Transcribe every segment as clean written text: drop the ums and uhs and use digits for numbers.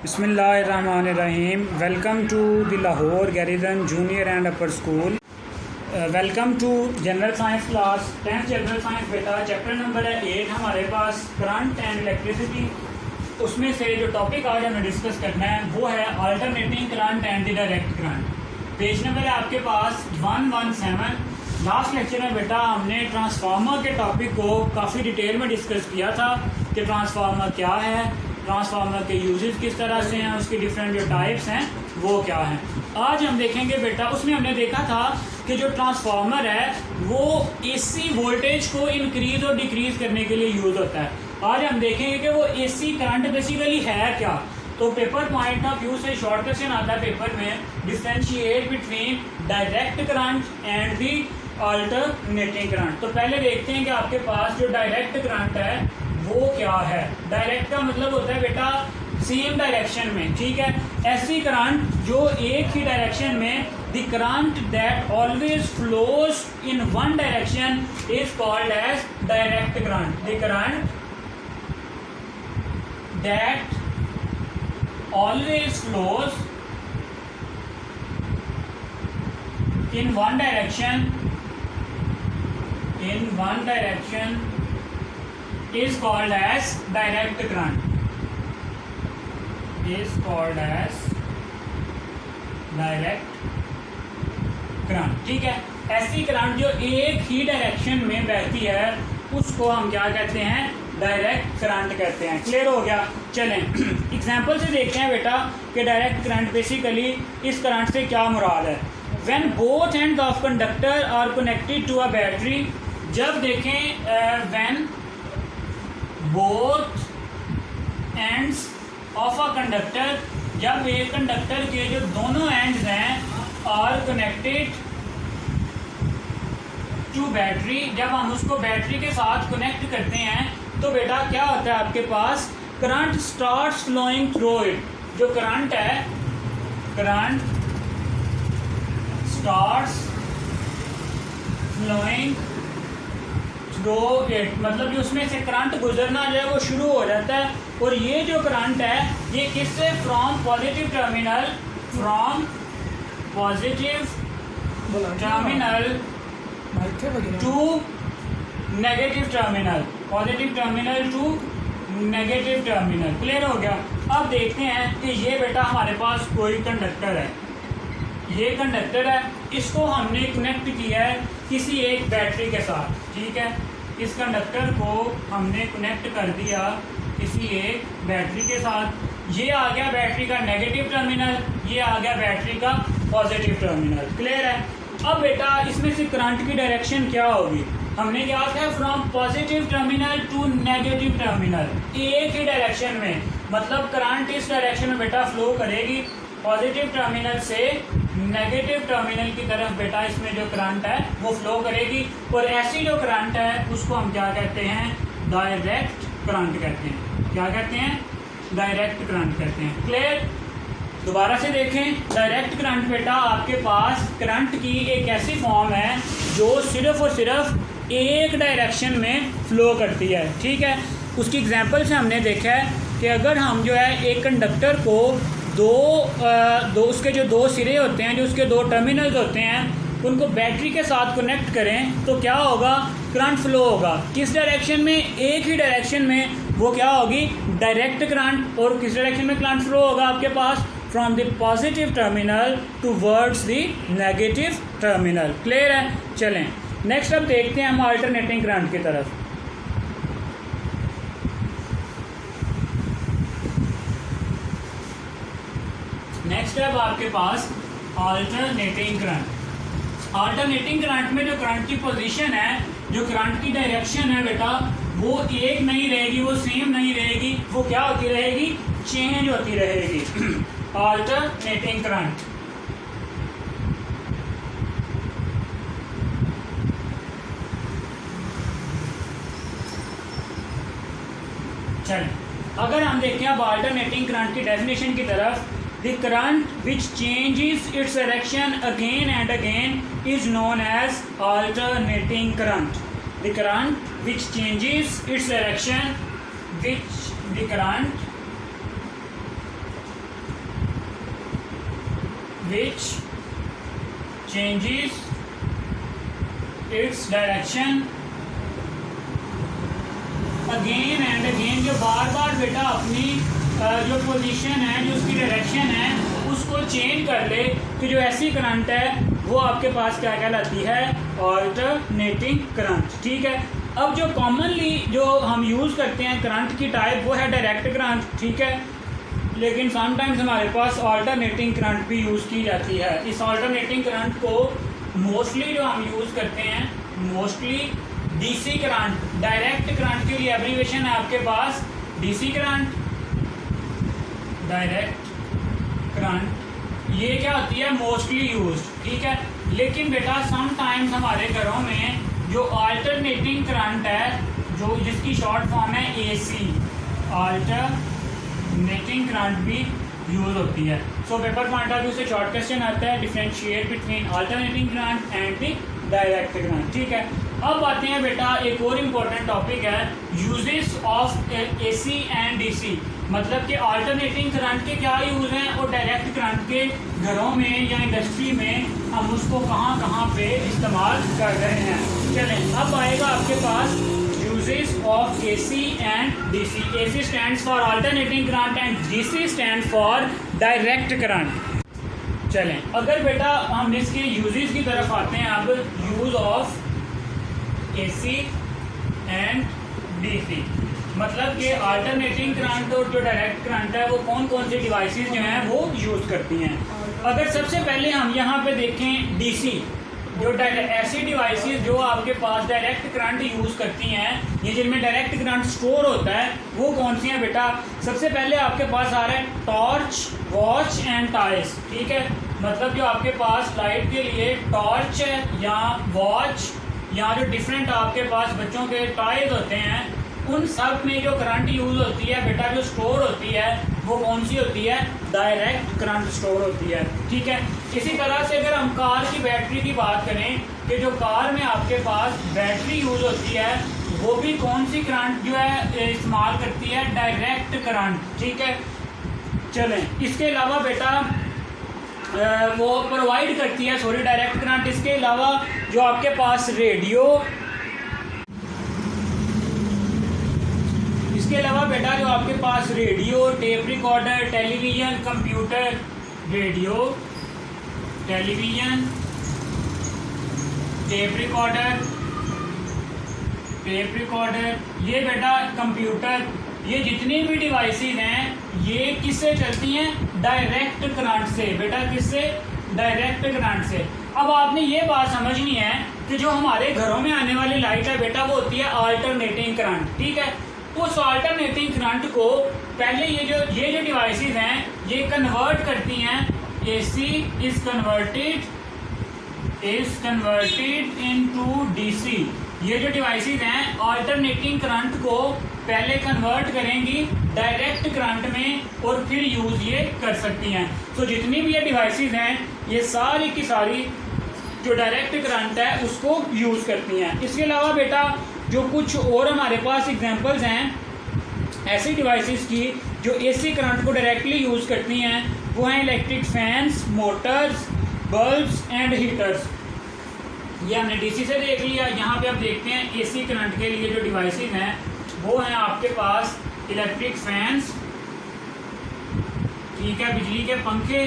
बिस्मिल्लाहिर्रहमानिर्रहीम। Welcome to the Lahore garrison junior and upper school. Welcome to general science class 10th general science. बेटा chapter number है 8 हमारे पास, current and electricity. उसमें से जो टॉपिक आज हमें डिस्कस करना है वो है alternating current and the direct current. Page number है आपके पास 117। लास्ट लेक्चर में बेटा हमने ट्रांसफार्मर के टॉपिक को काफ़ी डिटेल में डिस्कस किया था कि ट्रांसफार्मर क्या है, ट्रांसफार्मर के यूजेस किस तरह से हैं, उसकी डिफरेंट जो टाइप्स हैं वो क्या हैं। आज हम देखेंगे बेटा, उसमें हमने देखा था कि जो ट्रांसफार्मर है वो एसी वोल्टेज को इंक्रीज और डिक्रीज करने के लिए यूज़ होता है। आज हम देखेंगे कि वो एसी करंट बेसिकली है क्या। तो पेपर पॉइंट ऑफ व्यू से शॉर्ट क्वेश्चन आता है पेपर में, differentiate between direct current and the alternating current. तो पहले देखते हैं कि आपके पास जो डायरेक्ट करंट है वो क्या है। डायरेक्ट का मतलब होता है बेटा सेम डायरेक्शन में, ठीक है। ऐसी करंट जो एक ही डायरेक्शन में, the current that always flows in one direction is called as direct current. The current that always flows in one direction is called as direct current, is called as direct current, ठीक है। ऐसी current जो एक ही direction में बहती है उसको हम क्या कहते हैं, डायरेक्ट करंट कहते हैं। क्लियर हो गया। चलें एग्जांपल से देखते हैं बेटा कि डायरेक्ट करंट बेसिकली इस करंट से क्या मुराद है। When both ends of conductor are connected to a battery, जब देखें when both ends of a conductor, जब एक कंडक्टर के जो दोनों एंड्स हैं आर कनेक्टेड टू बैटरी, जब हम उसको बैटरी के साथ कनेक्ट करते हैं तो बेटा क्या होता है आपके पास, current starts flowing through it. जो करंट है, current starts flowing through it, मतलब जो उसमें से करंट गुजरना जो है वो शुरू हो जाता है। और ये जो करंट है ये किससे, from positive terminal, from positive terminal to negative terminal, positive terminal to negative terminal. Clear हो गया। अब देखते हैं कि ये बेटा हमारे पास कोई कंडक्टर है, ये कंडक्टर है, इसको हमने कनेक्ट किया है किसी एक बैटरी के साथ, ठीक है। इस कंडक्टर को हमने कनेक्ट कर दिया किसी एक बैटरी के साथ। ये आ गया बैटरी का नेगेटिव टर्मिनल, ये आ गया बैटरी का पॉजिटिव टर्मिनल। क्लियर है। अब बेटा इसमें से करंट की डायरेक्शन क्या होगी, हमने क्या है, from positive terminal to negative terminal, एक ही डायरेक्शन में, मतलब करंट इस डायरेक्शन में बेटा फ्लो करेगी पॉजिटिव टर्मिनल से नेगेटिव टर्मिनल की तरफ। बेटा इसमें जो करंट है वो फ्लो करेगी, और ऐसी जो करंट है उसको हम क्या कहते हैं, डायरेक्ट करंट कहते हैं। क्या कहते हैं, डायरेक्ट करंट कहते हैं। क्लियर। दोबारा से देखें, डायरेक्ट करंट बेटा आपके पास करंट की एक ऐसी फॉर्म है जो सिर्फ और सिर्फ एक डायरेक्शन में फ्लो करती है, ठीक है। उसकी एग्जांपल से हमने देखा है कि अगर हम जो है एक कंडक्टर को दो उसके जो दो सिरे होते हैं, जो उसके दो टर्मिनल्स होते हैं, उनको बैटरी के साथ कनेक्ट करें तो क्या होगा, करंट फ्लो होगा। किस डायरेक्शन में, एक ही डायरेक्शन में, वो क्या होगी, डायरेक्ट करंट। और किस डायरेक्शन में करंट फ्लो होगा आपके पास, from the positive terminal towards the negative terminal. Clear है। चलें नेक्स्ट अब देखते हैं हम अल्टरनेटिंग करंट की तरफ। नेक्स्ट अब आपके पास अल्टरनेटिंग करंट। अल्टरनेटिंग करंट में जो करंट की पोजीशन है, जो करंट की डायरेक्शन है बेटा, वो एक नहीं रहेगी, वो सेम नहीं रहेगी, वो क्या होती रहेगी, चेंज होती रहेगी। अल्टरनेटिंग करंट, चल अगर हम देखें अब अल्टरनेटिंग करंट की डेफिनेशन की तरफ, the current which changes its direction again and again is known as alternating current. The current which changes its direction, which the current which changes its direction again and again, जो बार बार बेटा अपनी जो position है, जो उसकी direction है, उसको चेंज कर ले, तो जो ऐसी करंट है वो आपके पास क्या कहलाती है? Alternating current. ठीक है। अब जो कॉमनली जो हम यूज़ करते हैं करंट की टाइप, वो है डायरेक्ट करंट। ठीक है। लेकिन समटाइम्स हमारे पास ऑल्टरनेटिंग करंट भी यूज़ की जाती है। इस ऑल्टरनेटिंग करंट को मोस्टली जो हम यूज़ करते हैं, mostly DC current, direct current के लिए एब्रीवेशन है आपके पास डीसी करंट, डायरेक्ट करंट, ये क्या होती है? Mostly used. ठीक है। लेकिन बेटा समटाइम्स हमारे घरों में जो अल्टरनेटिंग करंट है, जो जिसकी शॉर्ट फॉर्म है एसी, अल्टरनेटिंग करंट भी यूज होती है। So paper point of view से शॉर्ट क्वेश्चन आता है, differentiate between alternating current and the direct current. ठीक है। अब आते हैं बेटा एक और इम्पोर्टेंट टॉपिक है, uses of AC and DC, मतलब कि अल्टरनेटिंग करंट के क्या यूज़ हैं और डायरेक्ट करंट के घरों में या इंडस्ट्री में हम उसको कहाँ कहाँ पे इस्तेमाल कर रहे हैं। चलें, अब आएगा आपके पास uses of AC and DC. AC stands for alternating current and DC stand for direct current. चलें, अगर बेटा हम इसके यूजेस की तरफ आते हैं, अब use of AC and DC, मतलब कि अल्टरनेटिंग करंट और जो डायरेक्ट करंट है वो कौन कौन सी डिवाइसेस जो हैं वो यूज़ करती हैं। अगर सबसे पहले हम यहाँ पे देखें डीसी, जो ऐसी डिवाइसेस जो आपके पास डायरेक्ट करंट यूज़ करती हैं, ये जिनमें डायरेक्ट करंट स्टोर होता है, वो कौन सी हैं बेटा? सबसे पहले आपके पास आ रहा है टॉर्च, वॉच एंड टाइल्स। ठीक है। मतलब जो आपके पास लाइट के लिए टॉर्च है या वॉच या जो डिफरेंट आपके पास बच्चों के टॉयज होते हैं, उन सब में जो करंट यूज़ होती है बेटा, जो स्टोर होती है, वो कौन सी होती है? डायरेक्ट करंट स्टोर होती है। ठीक है। इसी तरह से अगर हम कार की बैटरी की बात करें कि जो कार में आपके पास बैटरी यूज़ होती है, वो भी कौन सी करंट जो है इस्तेमाल करती है? Direct current. ठीक है। चलें, इसके अलावा बेटा वो प्रोवाइड करती है डायरेक्ट करंट। इसके अलावा जो आपके पास रेडियो, इसके अलावा बेटा जो आपके पास radio, tape recorder, television, computer, radio, television, tape recorder, ये बेटा कंप्यूटर, ये जितनी भी डिवाइसेस हैं ये किससे चलती हैं? डायरेक्ट करंट से। बेटा किससे? डायरेक्ट करंट से। अब आपने ये बात समझनी है कि जो हमारे घरों में आने वाली लाइट है बेटा, वो होती है अल्टरनेटिंग करंट। ठीक है। उस अल्टरनेटिंग करंट को पहले ये जो डिवाइसेस हैं ये कन्वर्ट करती हैं। AC is converted into DC. ये जो डिवाइसेस हैं अल्टरनेटिंग करंट को पहले कन्वर्ट करेंगी डायरेक्ट करंट में और फिर यूज़ ये कर सकती हैं। तो जितनी भी ये डिवाइसेस हैं ये सारी की सारी जो डायरेक्ट करंट है उसको यूज़ करती हैं। इसके अलावा बेटा जो कुछ और हमारे पास एग्जांपल्स हैं ऐसी डिवाइसेस की जो एसी करंट को डायरेक्टली यूज़ करती हैं, वो हैं electric fans, Motors, bulbs and heaters. ये हमने डीसी से देख लिया। यहाँ पे आप देखते हैं एसी करंट के लिए जो डिवाइसेस हैं वो हैं आपके पास इलेक्ट्रिक फैंस, ठीक है, बिजली के पंखे।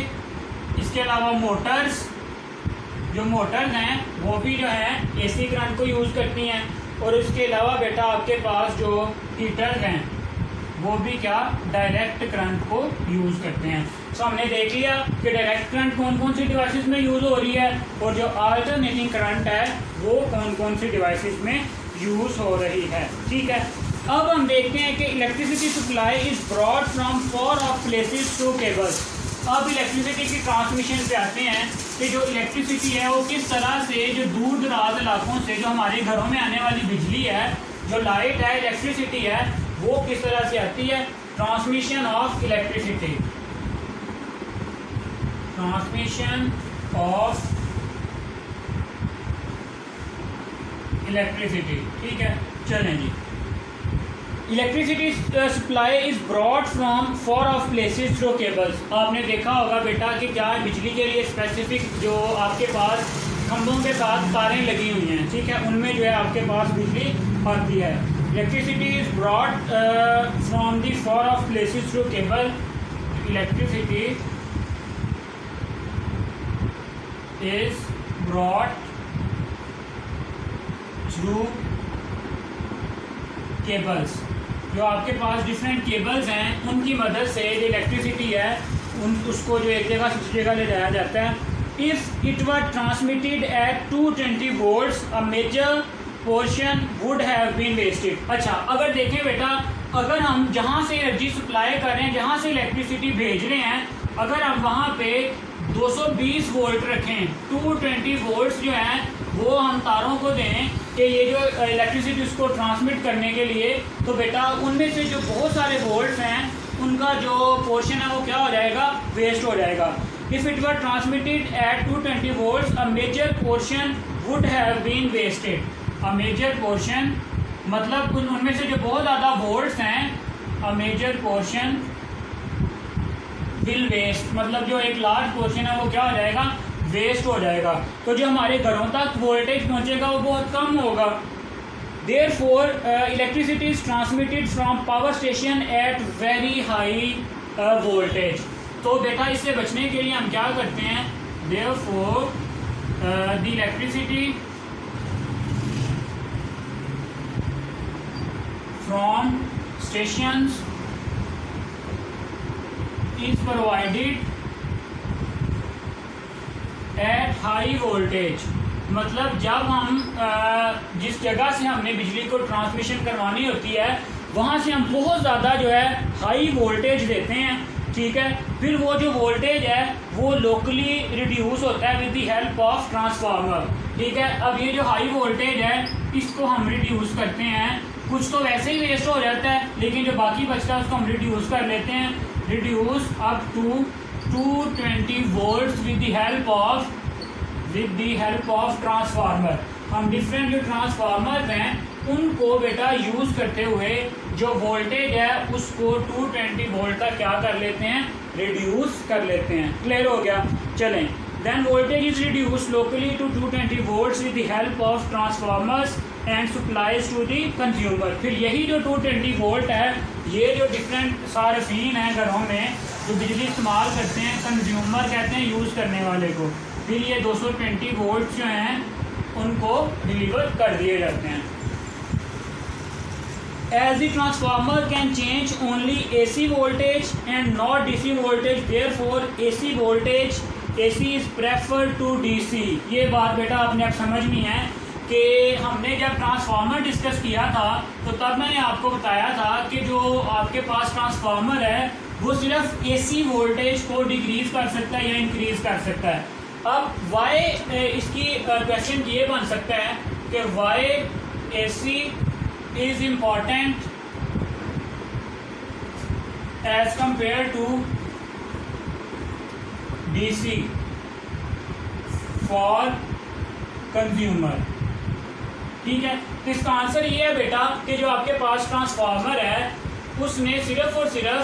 इसके अलावा मोटर्स, जो मोटर्स हैं वो भी जो है एसी करंट को यूज़ करती हैं। और इसके अलावा बेटा आपके पास जो हीटर्स हैं वो भी क्या डायरेक्ट करंट को यूज़ करते हैं। सो हमने देख लिया कि डायरेक्ट करंट कौन कौन सी डिवाइसेस में यूज़ हो रही है और जो अल्टरनेटिंग करंट है वो कौन कौन सी डिवाइसेस में यूज़ हो रही है। ठीक है। अब हम देखते हैं कि electricity supply is brought from 4 off places to cables. अब इलेक्ट्रिसिटी की ट्रांसमिशन पे आते हैं कि जो इलेक्ट्रिसिटी है वो किस तरह से जो दूर दराज इलाकों से जो हमारे घरों में आने वाली बिजली है, जो लाइट है, इलेक्ट्रिसिटी है, वो किस तरह से आती है। Transmission of electricity, transmission of electricity. ठीक है। चलें जी, electricity supply is brought from far off places through cables. आपने देखा होगा बेटा कि क्या बिजली के लिए स्पेसिफिक जो आपके पास खंभों के साथ तारें लगी हुई हैं, ठीक है, उनमें जो है आपके पास बिजली आती है। Electricity is brought from the far off places through cable. Electricity is brought through cables. जो आपके पास डिफरेंट केबल्स हैं उनकी मदद से जो इलेक्ट्रिसिटी है उसको जो एक जगह से दूसरी जगह ले जाया जाता है। If it were transmitted at 220 volts a major portion would have been wasted. अच्छा, अगर देखें बेटा, अगर हम जहाँ से एनर्जी सप्लाई कर रहे हैं, जहाँ से इलेक्ट्रिसिटी भेज रहे हैं, अगर हम वहाँ पे 220 वोल्ट रखें, 220 वोल्ट्स जो हैं वो हम तारों को दें कि ये जो इलेक्ट्रिसिटी उसको ट्रांसमिट करने के लिए, तो बेटा उनमें से जो बहुत सारे वोल्ट्स हैं उनका जो पोर्शन है वो क्या हो जाएगा, वेस्ट हो जाएगा। If it were transmitted at 220 volts a major portion would have been wasted. A major portion मतलब उनमें से जो बहुत ज़्यादा वोल्ट्स हैं, a major portion will waste, मतलब जो एक लार्ज पोर्शन है वो क्या हो जाएगा, वेस्ट हो जाएगा। तो जो हमारे घरों तक वोल्टेज पहुंचेगा वो बहुत कम होगा। Therefore electricity is transmitted from power station at very high voltage. तो बेटा इससे बचने के लिए हम क्या करते हैं, therefore the electricity from stations is provided at high voltage. मतलब जब हम जिस जगह से हमने बिजली को ट्रांसमिशन करवानी होती है वहाँ से हम बहुत ज़्यादा जो है हाई वोल्टेज देते हैं, ठीक है। फिर वो जो वोल्टेज है वो लोकली रिड्यूस होता है with the help of transformer, ठीक है। अब ये जो हाई वोल्टेज है इसको हम रिड्यूस करते हैं, कुछ तो वैसे ही वेस्ट हो जाता है लेकिन जो बाकी बचता है उसको हम रिड्यूस कर लेते हैं, reduce up to 220 volts with the help of transformer. हम डिफरेंट जो ट्रांसफार्मर हैं उनको बेटा यूज़ करते हुए जो वोल्टेज है उसको 220 वोल्ट तक क्या कर लेते हैं, रिड्यूस कर लेते हैं। क्लियर हो गया, चलें। Then voltage is reduce locally to 220 volts with the help of transformers and supplies to the consumer. फिर यही जो 220 वोल्ट है ये जो डिफरेंट सार्फिन हैं घरों में जो बिजली इस्तेमाल करते हैं, कंज्यूमर कहते हैं यूज़ करने वाले को, फिर ये 220 वोल्ट जो हैं उनको डिलीवर कर दिए जाते हैं। As the transformer can change only AC voltage and not DC voltage, therefore AC voltage AC is preferred to DC। ये बात बेटा आपने अब समझनी है कि हमने जब ट्रांसफार्मर डिस्कस किया था तो तब मैंने आपको बताया था कि जो आपके पास ट्रांसफार्मर है वो सिर्फ AC वोल्टेज को डिक्रीज कर सकता है या इंक्रीज कर सकता है। अब वाई इसकी क्वेश्चन ये बन सकता है कि Y AC is important as compared to DC for consumer, ठीक है। तो इसका आंसर ये है बेटा कि जो आपके पास ट्रांसफार्मर है उसमें सिर्फ और सिर्फ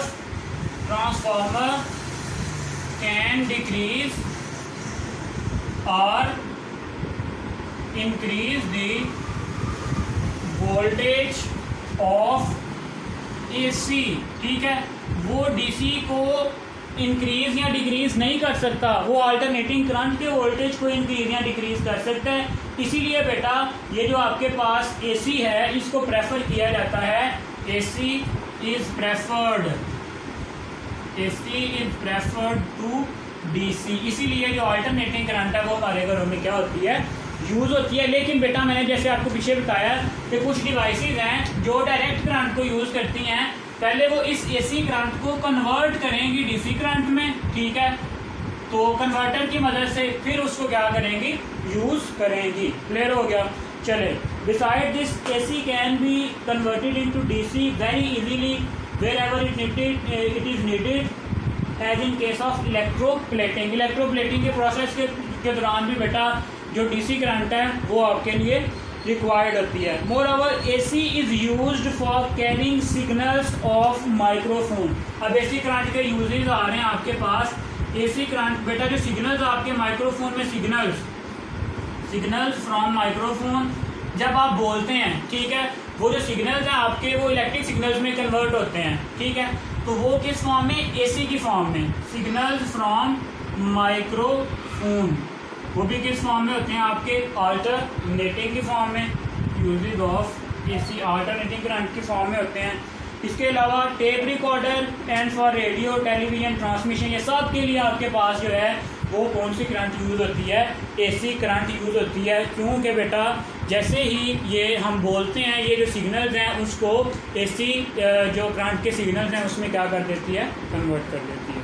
ट्रांसफार्मर कैन डिक्रीज और increase the voltage of AC, ठीक है। वो DC को इंक्रीज या डिक्रीज नहीं कर सकता, वो अल्टरनेटिंग करंट के वोल्टेज को इंक्रीज या डिक्रीज कर सकता है। इसीलिए बेटा ये जो आपके पास AC है इसको प्रेफर किया जाता है, AC is preferred to DC। इसीलिए जो अल्टरनेटिंग करंट है वो हमारे घरों में क्या होती है, यूज़ होती है। लेकिन बेटा मैंने जैसे आपको पीछे बताया कि कुछ डिवाइसेस हैं जो डायरेक्ट करंट को यूज़ करती हैं, पहले वो इस AC करंट को कन्वर्ट करेंगी DC करंट में, ठीक है। तो कन्वर्टर की मदद से फिर उसको क्या करेंगी, यूज़ करेंगी। क्लियर हो गया, चले। Beside this AC can be converted into DC very easily wherever it is needed as in case of electroplating. Electroplating के प्रोसेस के दौरान भी बेटा जो DC करंट है वो आपके लिए रिक्वायर्ड होती है। More over AC is used for carrying signals of microphone. अब AC करंट के यूजेज आ रहे हैं आपके पास। AC करंट बेटा जो सिग्नल्स आपके माइक्रोफोन में सिग्नल्स फ्रॉम माइक्रोफोन जब आप बोलते हैं, ठीक है, वो जो सिग्नल्स हैं आपके वो इलेक्ट्रिक सिग्नल्स में कन्वर्ट होते हैं, ठीक है, तो वो किस फॉर्म में, AC की फॉर्म में। सिग्नल्स फ्रॉम माइक्रोफोन वो भी किस फॉर्म में होते हैं आपके, अल्टरनेटिंग की फॉर्म में, uses of AC alternating current की फॉर्म में होते हैं। इसके अलावा tape recorder and for radio television transmission, ये सब के लिए आपके पास जो है वो कौन सी करंट यूज़ होती है, AC करंट यूज़ होती है। क्योंकि बेटा जैसे ही ये हम बोलते हैं ये जो सिग्नल्स हैं उसको AC जो करंट के सिग्नल्स हैं उसमें क्या कर देती है, कन्वर्ट कर देती है।